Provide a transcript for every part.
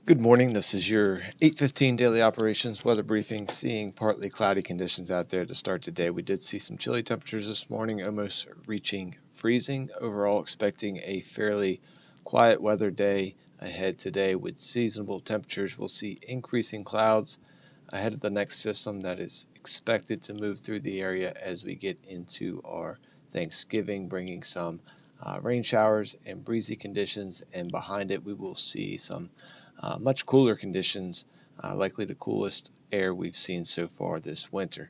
Good morning. This is your 8:15 daily operations weather briefing. Seeing partly cloudy conditions out there to start today. We did see some chilly temperatures this morning, almost reaching freezing. Overall, expecting a fairly quiet weather day ahead today with seasonable temperatures. We'll see increasing clouds ahead of the next system that is expected to move through the area as we get into our Thanksgiving, bringing some rain showers and breezy conditions. And behind it, we will see some much cooler conditions, likely the coolest air we've seen so far this winter.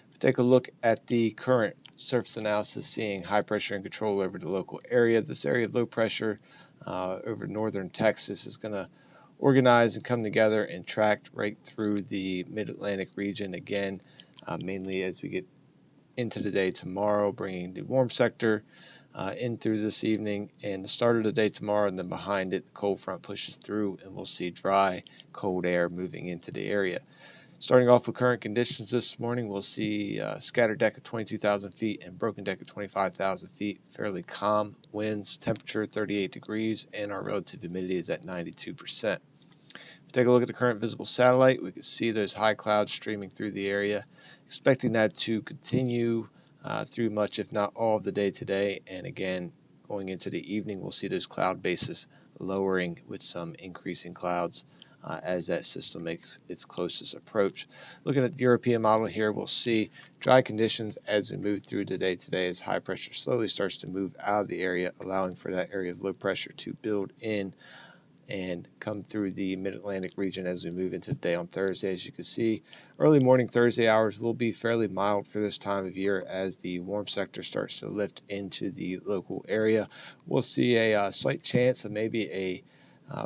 If we take a look at the current surface analysis, seeing high pressure and control over the local area. This area of low pressure over northern Texas is going to organize and come together and track right through the mid-Atlantic region again, mainly as we get into the day tomorrow, bringing the warm sector in through this evening and the start of the day tomorrow, and then behind it the cold front pushes through and we'll see dry cold air moving into the area. Starting off with current conditions this morning, we'll see scattered deck of 22,000 feet and broken deck of 25,000 feet. Fairly calm winds, temperature 38 degrees, and our relative humidity is at 92%. If we take a look at the current visible satellite, we can see those high clouds streaming through the area. Expecting that to continue through much, if not all, of the day today. And again, going into the evening, we'll see those cloud bases lowering with some increasing clouds as that system makes its closest approach. Looking at the European model here, we'll see dry conditions as we move through the day today as high pressure slowly starts to move out of the area, allowing for that area of low pressure to build in and come through the mid-Atlantic region as we move into the day on Thursday. As you can see, early morning Thursday hours will be fairly mild for this time of year as the warm sector starts to lift into the local area. We'll see a slight chance of maybe a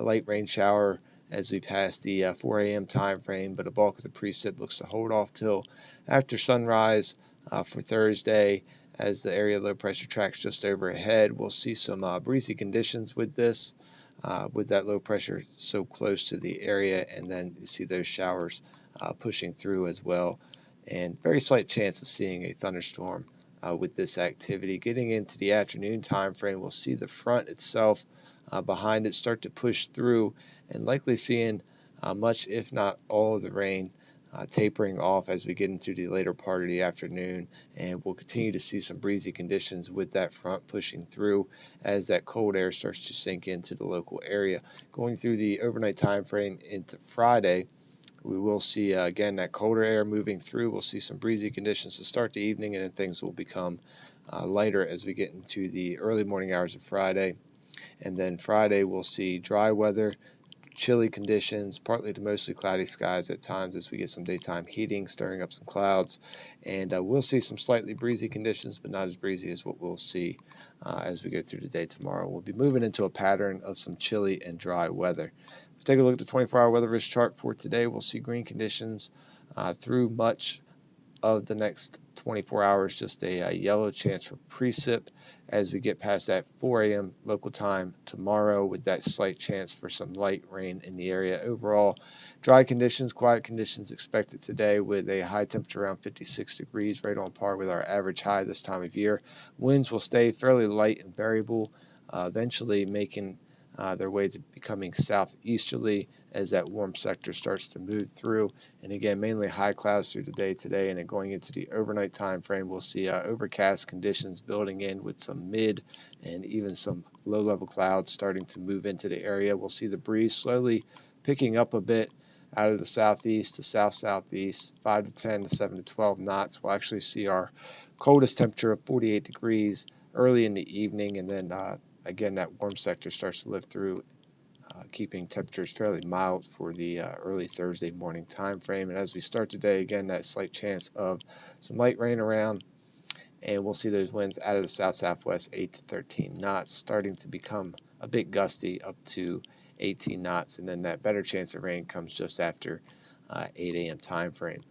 light rain shower as we pass the 4 a.m. time frame, but a bulk of the precip looks to hold off till after sunrise for Thursday. As the area of low pressure tracks just overhead, we'll see some breezy conditions with this. With that low pressure so close to the area, and then you see those showers pushing through as well, and very slight chance of seeing a thunderstorm with this activity. Getting into the afternoon time frame, we'll see the front itself behind it start to push through, and likely seeing much, if not all, of the rain tapering off as we get into the later part of the afternoon, and we'll continue to see some breezy conditions with that front pushing through as that cold air starts to sink into the local area. Going through the overnight time frame into Friday, we will see again that colder air moving through. We'll see some breezy conditions to start the evening, and then things will become lighter as we get into the early morning hours of Friday. And then Friday we'll see dry weather, chilly conditions, partly to mostly cloudy skies at times as we get some daytime heating, stirring up some clouds. And we'll see some slightly breezy conditions, but not as breezy as what we'll see as we go through the day tomorrow. We'll be moving into a pattern of some chilly and dry weather. If we take a look at the 24-hour weather risk chart for today, we'll see green conditions through much of the next 24 hours, just a yellow chance for precip as we get past that 4 a.m. local time tomorrow, with that slight chance for some light rain in the area. Overall, dry conditions, quiet conditions expected today with a high temperature around 56 degrees, right on par with our average high this time of year. Winds will stay fairly light and variable, eventually making their way to becoming southeasterly as that warm sector starts to move through. And again, mainly high clouds through the day today, and then going into the overnight time frame, we'll see overcast conditions building in with some mid and even some low-level clouds starting to move into the area. We'll see the breeze slowly picking up a bit out of the southeast to south-southeast, 5 to 10 to 7 to 12 knots. We'll actually see our coldest temperature of 48 degrees early in the evening, and then again, that warm sector starts to lift through, keeping temperatures fairly mild for the early Thursday morning time frame. And as we start today, again, that slight chance of some light rain around, and we'll see those winds out of the south-southwest, 8 to 13 knots, starting to become a bit gusty up to 18 knots, and then that better chance of rain comes just after 8 a.m. time frame.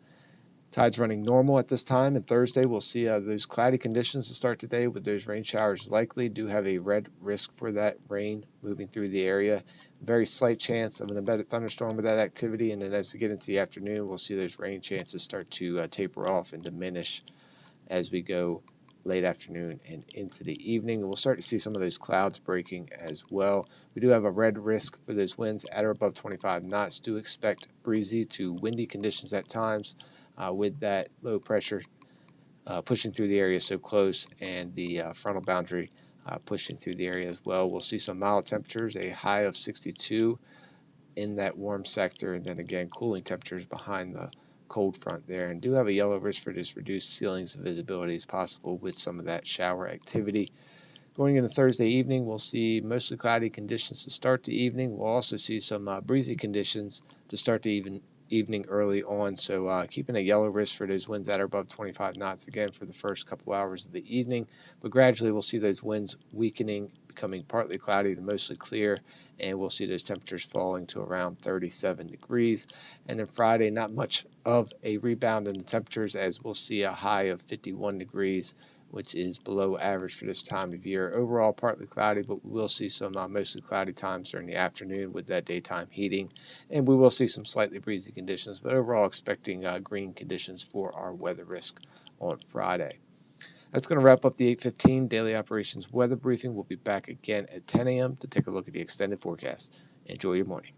Tides running normal at this time, and Thursday we'll see those cloudy conditions to start today with those rain showers likely. Do have a red risk for that rain moving through the area. Very slight chance of an embedded thunderstorm with that activity, and then as we get into the afternoon, we'll see those rain chances start to taper off and diminish as we go late afternoon and into the evening. And we'll start to see some of those clouds breaking as well. We do have a red risk for those winds at or above 25 knots. Do expect breezy to windy conditions at times with that low pressure pushing through the area so close, and the frontal boundary pushing through the area as well. We'll see some mild temperatures, a high of 62 in that warm sector, and then again cooling temperatures behind the cold front there, and do have a yellow risk for just reduced ceilings of visibility as possible with some of that shower activity. Going into Thursday evening, we'll see mostly cloudy conditions to start the evening. We'll also see some breezy conditions to start the evening early on, so keeping a yellow risk for those winds that are above 25 knots again for the first couple hours of the evening, but gradually we'll see those winds weakening, becoming partly cloudy to mostly clear, and we'll see those temperatures falling to around 37 degrees. And then Friday, not much of a rebound in the temperatures, as we'll see a high of 51 degrees, which is below average for this time of year. Overall, partly cloudy, but we will see some mostly cloudy times during the afternoon with that daytime heating, and we will see some slightly breezy conditions, but overall expecting green conditions for our weather risk on Friday. That's going to wrap up the 8:15 daily operations weather briefing. We'll be back again at 10 a.m. to take a look at the extended forecast. Enjoy your morning.